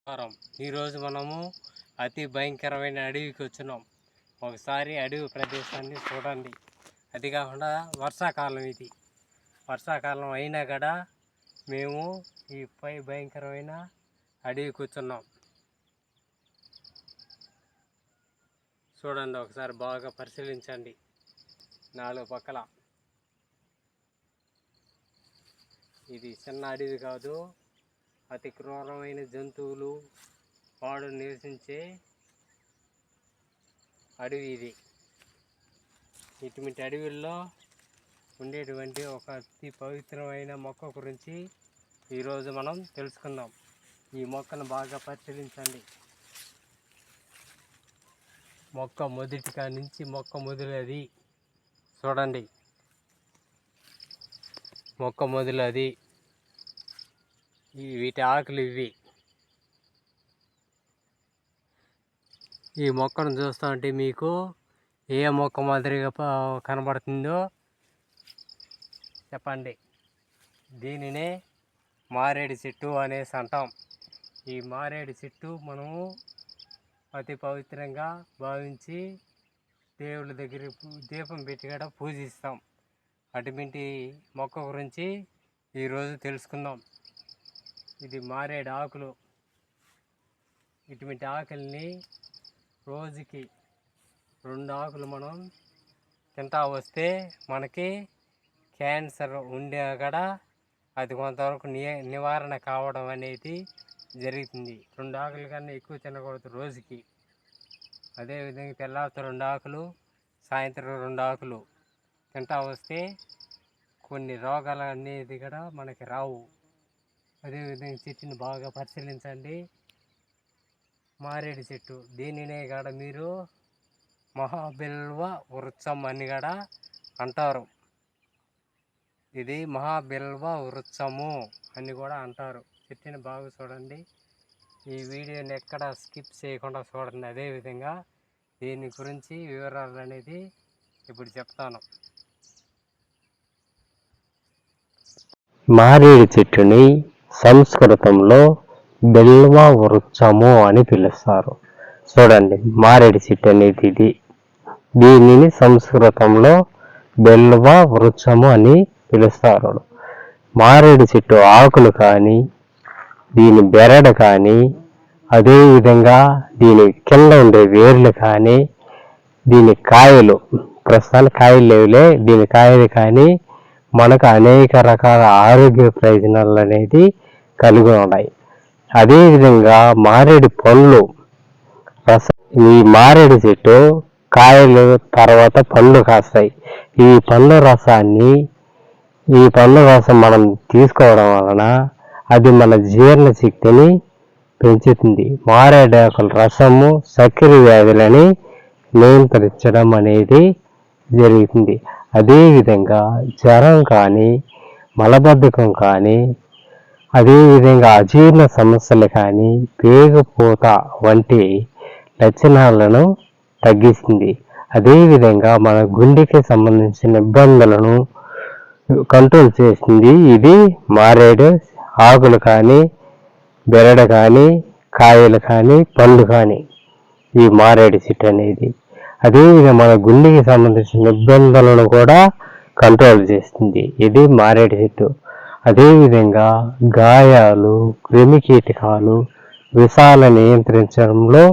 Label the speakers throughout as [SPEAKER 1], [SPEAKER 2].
[SPEAKER 1] ఈరోజు మనము అతి భయంకరమైన అడవికి వచ్చినాం. ఒకసారి అడవి ప్రదేశాన్ని చూడండి. అది కాకుండా వర్షాకాలం, ఇది వర్షాకాలం అయినా కూడా మేము ఈ భయంకరమైన అడవికి వచ్చున్నాం. చూడండి, ఒకసారి బాగా పరిశీలించండి. నాలుగు పక్కల ఇది చిన్న అడవి కాదు, అతి క్రూరమైన జంతువులు వాడు నివసించే అడవి ఇది. ఇటువంటి అడవుల్లో ఉండేటువంటి ఒక అతి పవిత్రమైన మొక్క గురించి ఈరోజు మనం తెలుసుకుందాం. ఈ మొక్కను బాగా పరిశీలించండి. మొక్క మొదటి కాడి నుంచి మొక్క మొదలది చూడండి. మొక్క మొదలది వీటి ఆకులు ఇవి. ఈ మొక్కను చూస్తూ ఉంటే మీకు ఏ మొక్క మాదిరిగా కనబడుతుందో చెప్పండి. దీనినే మారేడు చెట్టు అనేసి అంటాం. ఈ మారేడు చెట్టు మనము అతి పవిత్రంగా భావించి దేవుళ్ళ దగ్గర దీపం పెట్టి కూడా పూజిస్తాం. అటువంటి మొక్క గురించి ఈరోజు తెలుసుకుందాం. ఇది మారేడు ఆకులు. ఇటువంటి ఆకుల్ని రోజుకి 2 ఆకులు మనం తింటా వస్తే మనకి క్యాన్సర్ ఉండే కూడా అది కొంతవరకు నివారణ కావడం అనేది జరుగుతుంది. 2 ఆకుల కన్నా ఎక్కువ తినకూడదు రోజుకి. అదేవిధంగా తెల్లారితో 2 ఆకులు, సాయంత్రం 2 ఆకులు తింటా వస్తే కొన్ని రోగాలు అనేది కూడా మనకి రావు. అదేవిధంగా చెట్టుని బాగా పరిశీలించండి. మారేడు చెట్టు, దీనినే కూడా మీరు మహాబిల్వ వృక్షం అని కూడా అంటారు. ఇది మహాబిల్వ వృక్షము అని కూడా అంటారు. చెట్టుని బాగా చూడండి. ఈ వీడియోని ఎక్కడ స్కిప్ చేయకుండా చూడండి. అదేవిధంగా దీని గురించి వివరాలు అనేది ఇప్పుడు చెప్తాను.
[SPEAKER 2] మారేడు చెట్టుని సంస్కృతంలో బిల్వ వృక్షము అని పిలుస్తారు. చూడండి, మారేడు చెట్టు అనేది ఇది. దీనిని సంస్కృతంలో బిల్వ వృక్షము అని పిలుస్తారు. మారేడు చెట్టు ఆకులు కానీ, దీని బెరడు కానీ, అదేవిధంగా దీని కింద ఉండే వేర్లు కానీ, దీని కాయలు, ప్రస్తుతానికి కాయలు లేవులే, దీని కాయలు కానీ మనకు అనేక రకాల ఆరోగ్య ప్రయోజనాలు అనేది కలిగి ఉన్నాయి. అదేవిధంగా మారేడు పళ్ళు ఈ మారేడు చెట్టు కాయలు తర్వాత పళ్ళు కాస్తాయి. ఈ పళ్ళ రసం మనం తీసుకోవడం వలన అది మన జీర్ణ శక్తిని పెంచుతుంది. మారేడాకుల రసము చక్కెర వ్యాధులని నియంత్రించడం అనేది జరుగుతుంది. అదేవిధంగా జ్వరం కానీ, మలబద్ధకం కానీ, అదేవిధంగా అజీర్ణ సమస్యలు కానీ, పేగుపూత వంటి లక్షణాలను తగ్గిస్తుంది. అదేవిధంగా మన గుండెకి సంబంధించిన ఇబ్బందులను కంట్రోల్ చేస్తుంది. ఇది మారేడు ఆకులు కానీ, బెరడు కానీ, కాయలు కానీ, పళ్ళు కానీ, ఈ మారేడు చెట్టు అనేది. అదేవిధంగా మన గుండెకి సంబంధించిన ఇబ్బందులను కూడా కంట్రోల్ చేస్తుంది. ఇది మారేడు చెట్టు. అదేవిధంగా గాయాలు, క్రిమికీటకాలు, విషాలను నియంత్రించడంలో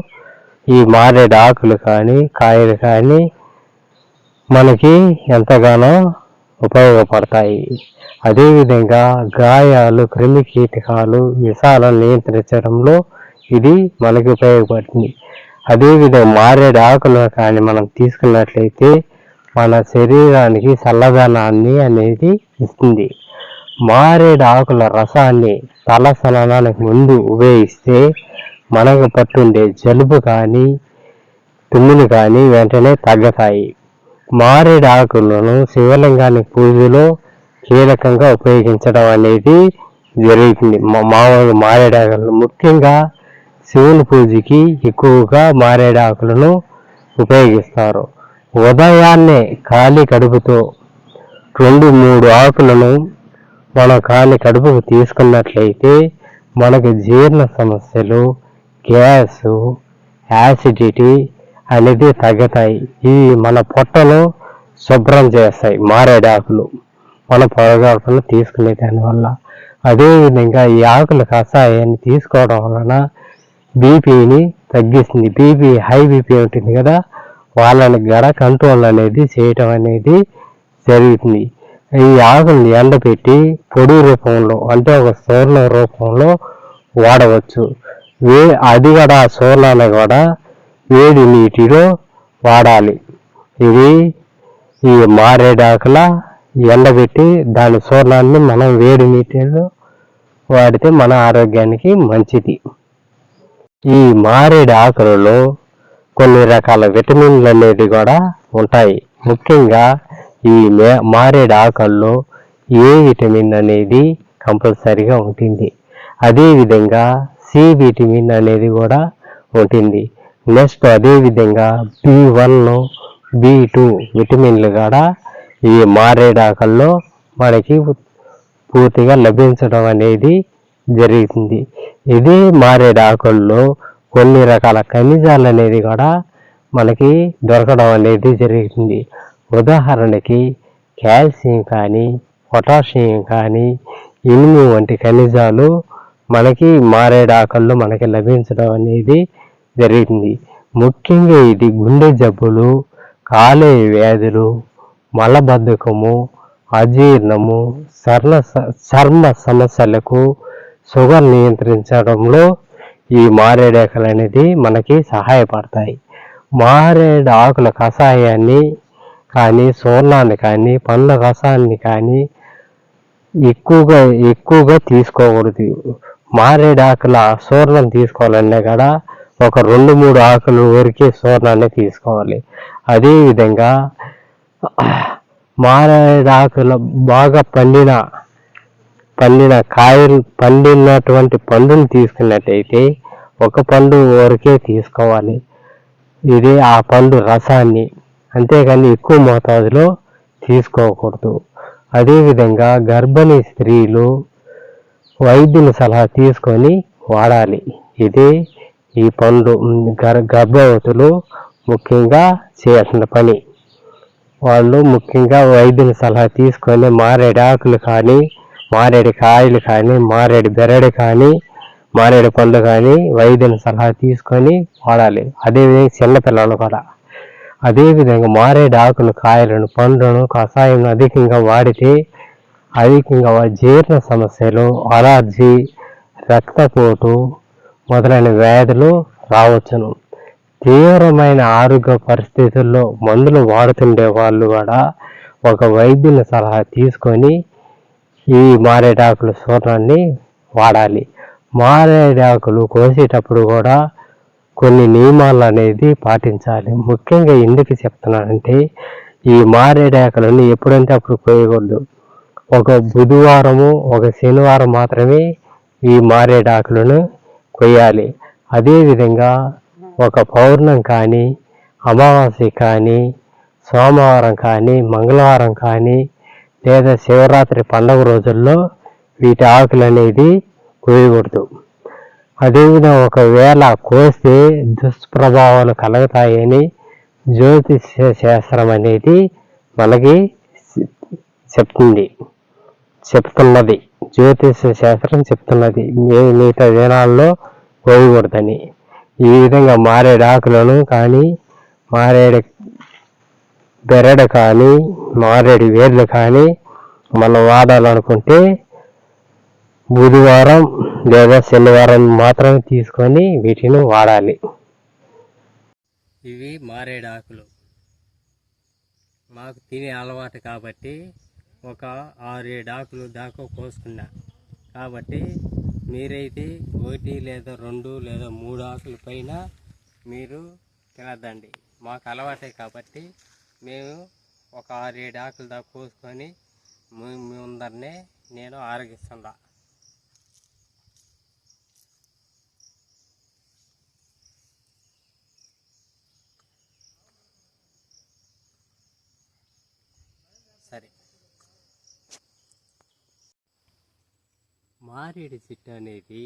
[SPEAKER 2] ఈ మారేడు ఆకులు కానీ, కాయలు కానీ మనకి ఎంతగానో ఉపయోగపడతాయి. అదేవిధంగా గాయాలు, క్రిమికీటకాలు, విషాలను నియంత్రించడంలో ఇది మనకి ఉపయోగపడుతుంది. అదేవిధంగా మారేడు ఆకులు కానీ మనం తీసుకున్నట్లయితే మన శరీరానికి చల్లదనాన్ని అనేది ఇస్తుంది. మారేడు ఆకుల రసాన్ని తలస్నానానికి ముందు ఉపయోగిస్తే మనకు పట్టుండే జలుబు కానీ, తుమ్ములు కానీ వెంటనే తగ్గుతాయి. మారేడు ఆకులను శివలింగానికి పూజలో కీలకంగా ఉపయోగించడం అనేది జరుగుతుంది. మామూలుగా మారేడు ఆకులను ముఖ్యంగా శివుని పూజకి ఎక్కువగా మారేడు ఆకులను ఉపయోగిస్తారు. ఉదయాన్నే ఖాళీ కడుపుతో 2-3 ఆకులను మనం ఖాళీ కడుపుకు తీసుకున్నట్లయితే మనకు జీర్ణ సమస్యలు, గ్యాసు, యాసిడిటీ అనేది తగ్గుతాయి. ఇవి మన పొట్టను శుభ్రం చేస్తాయి మారేడాకులు మన పొరగాకులు తీసుకునే దానివల్ల. అదేవిధంగా ఈ ఆకుల కషాయాన్ని తీసుకోవడం వలన బీపీని తగ్గిస్తుంది. హై బీపీ ఉంటుంది కదా, వాళ్ళని గడ కంట్రోల్ అనేది చేయటం అనేది జరుగుతుంది. ఈ ఆకుల్ని ఎండబెట్టి పొడి రూపంలో అంటే ఒక చూర్ణ రూపంలో వాడవచ్చు. అది కూడా ఆ చూర్ణాన్ని కూడా వేడి నీటిలో వాడాలి. ఇది ఈ మారేడాకుల ఎండబెట్టి దాని చూర్ణాన్ని మనం వేడి నీటిలో వాడితే మన ఆరోగ్యానికి మంచిది. ఈ మారేడు ఆకులలో కొన్ని రకాల విటమిన్లు అనేది కూడా ఉంటాయి. ముఖ్యంగా ఈ మారేడు ఆకుల్లో ఏ విటమిన్ అనేది కంపల్సరిగా ఉంటుంది. అదేవిధంగా సి విటమిన్ అనేది కూడా ఉంటుంది. నెక్స్ట్ అదేవిధంగా B1, B2 విటమిన్లు కూడా ఈ మారేడు ఆకుల్లో మనకి పూర్తిగా లభించడం అనేది జరుగుతుంది. ఇదే మారేడు ఆకుల్లో కొన్ని రకాల ఖనిజాలు అనేది కూడా మనకి దొరకడం అనేది జరుగుతుంది. ఉదాహరణకి కాల్షియం కానీ, పొటాషియం కానీ, ఇనుము వంటి ఖనిజాలు మనకి మారేడు ఆకుల్లో మనకి లభించడం అనేది జరుగుతుంది. ముఖ్యంగా ఇది గుండె జబ్బులు, కాలేయ వ్యాధులు, మలబద్ధకము, అజీర్ణము, చర్మ సమస్యలకు, షుగర్ నియంత్రించడంలో ఈ మారేడు ఆకులు అనేది మనకి సహాయపడతాయి. మారేడు ఆకుల కషాయాన్ని కానీ, చూర్ణాన్ని కానీ, పండ్ల రసాన్ని కానీ ఎక్కువగా తీసుకోకూడదు. మారేడు ఆకుల చూర్ణం తీసుకోవాలన్నా కూడా ఒక 2-3 ఆకులు వరకే చూర్ణాన్ని తీసుకోవాలి. అదేవిధంగా మారేడు ఆకులు బాగా పండినటువంటి పండును తీసుకున్నట్టయితే ఒక పండు వరకే తీసుకోవాలి. ఇది ఆ పండు రసాన్ని, అంతేగాని ఎక్కువ మోతాదులో తీసుకోకూడదు. అదేవిధంగా గర్భిణీ స్త్రీలు వైద్యుల సలహా తీసుకొని వాడాలి. ఇదే ఈ పండు గర్భవతులు ముఖ్యంగా చేయాల్సిన పని. వాళ్ళు ముఖ్యంగా వైద్యుల సలహా తీసుకొని మారేడు ఆకులు కానీ, మారేడు కాయలు కానీ, మారేడు బెరడు కానీ, మారేడు పండు కానీ వైద్యుల సలహా తీసుకొని వాడాలి. అదేవిధంగా చిన్నపిల్లలు కూడా. అదేవిధంగా మారేడు ఆకులు, కాయలను, పండ్లను, కషాయం అధికంగా వాడితే జీర్ణ సమస్యలు, అలర్జీ, రక్తపోటు మొదలైన వ్యాధులు రావచ్చును. తీవ్రమైన ఆరోగ్య పరిస్థితుల్లో మందులు వాడుతుండే వాళ్ళు కూడా ఒక వైద్యుల సలహా తీసుకొని ఈ మారేడాకుల చూర్ణాన్ని వాడాలి. మారేడాకులు కోసేటప్పుడు కూడా కొన్ని నియమాలు అనేది పాటించాలి. ముఖ్యంగా ఎందుకు చెప్తున్నానంటే ఈ మారేడాకులను ఎప్పుడంటే అప్పుడు కోయకూడదు. ఒక బుధవారము, ఒక శనివారం మాత్రమే ఈ మారేడాకులను కొయ్యాలి. అదేవిధంగా ఒక పౌర్ణం కానీ, అమావాస్య కానీ, సోమవారం కానీ, మంగళవారం కానీ, లేదా శివరాత్రి పండుగ రోజుల్లో వీటి ఆకులు అనేది కోయకూడదు. అదేవిధంగా ఒకవేళ కోస్తే దుష్ప్రభావాలు కలుగుతాయని జ్యోతిష్య శాస్త్రం అనేది మనకి చెప్తున్నది. జ్యోతిష్య శాస్త్రం చెప్తున్నది మిగతా దినాల్లో కోయకూడదని. ఈ విధంగా మారేడు ఆకులను కానీ, మారేడు బెరడు కానీ, మారేడు వేర్లు కానీ మనం వాడాలనుకుంటే బుధవారం లేదా శనివారం మాత్రమే తీసుకొని వీటిని వాడాలి.
[SPEAKER 1] ఇవి మారేడు ఆకులు మాకు తినే అలవాటు కాబట్టి ఒక 6-7 ఆకులు దాకా కోసుకున్నా. కాబట్టి మీరైతే 1 లేదా 2 లేదా 3 ఆకుల పైన మీరు తినద్దండి. మాకు అలవాటే కాబట్టి మేము ఒక 6-7 ఆకులు దాకా కోసుకొని ముందరనే నేను ఆరగిస్తున్నా. సరే, మారేడు చెట్టు అనేది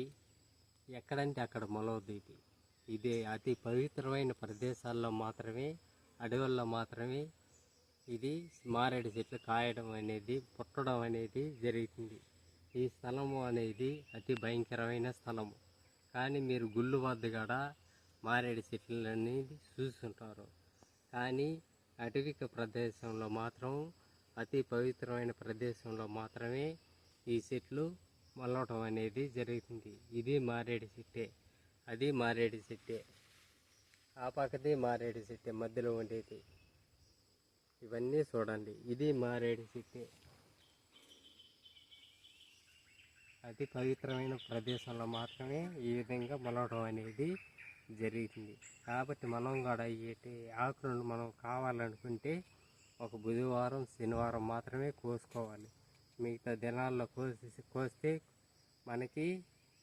[SPEAKER 1] ఎక్కడంటే అక్కడ మొలవద్దు. ఇది ఇది అతి పవిత్రమైన ప్రదేశాల్లో మాత్రమే, అడవుల్లో మాత్రమే ఇది మారేడు చెట్లు కాయడం అనేది, పుట్టడం అనేది జరుగుతుంది. ఈ స్థలము అనేది అతి భయంకరమైన స్థలము. కానీ మీరు గుళ్ళు వద్ద కూడా మారేడు చెట్లు అనేది చూస్తుంటారు. కానీ అటవిక ప్రదేశంలో మాత్రం, అతి పవిత్రమైన ప్రదేశంలో మాత్రమే ఈ చెట్లు మొలవటం అనేది జరుగుతుంది. ఇది మారేడు చెట్టే, అది మారేడు చెట్టే, ఆ పక్కది మారేడు చెట్టే, మధ్యలో ఉండేది. ఇవన్నీ చూడండి, ఇది మారేడు చెట్టే. అతి పవిత్రమైన ప్రదేశంలో మాత్రమే ఈ విధంగా మొలవడం అనేది జరుగుతుంది. కాబట్టి మనం కూడా ఈ ఆకులను మనం కావాలనుకుంటే ఒక బుధవారం, శనివారం మాత్రమే కోసుకోవాలి. మిగతా దినాల్లో కోస్తే మనకి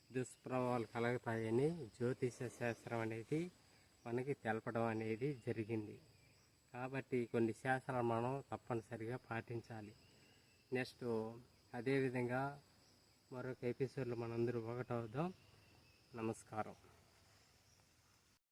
[SPEAKER 1] దుష్ప్రభావాలు కలుగుతాయని జ్యోతిష శాస్త్రం అనేది మనకి తెలపడం అనేది జరిగింది. కాబట్టి కొన్ని శాస్త్రాలు మనం తప్పనిసరిగా పాటించాలి. నెక్స్ట్ అదేవిధంగా మరొక ఎపిసోడ్లో మనందరూ ఒకటవుదాం. నమస్కారం.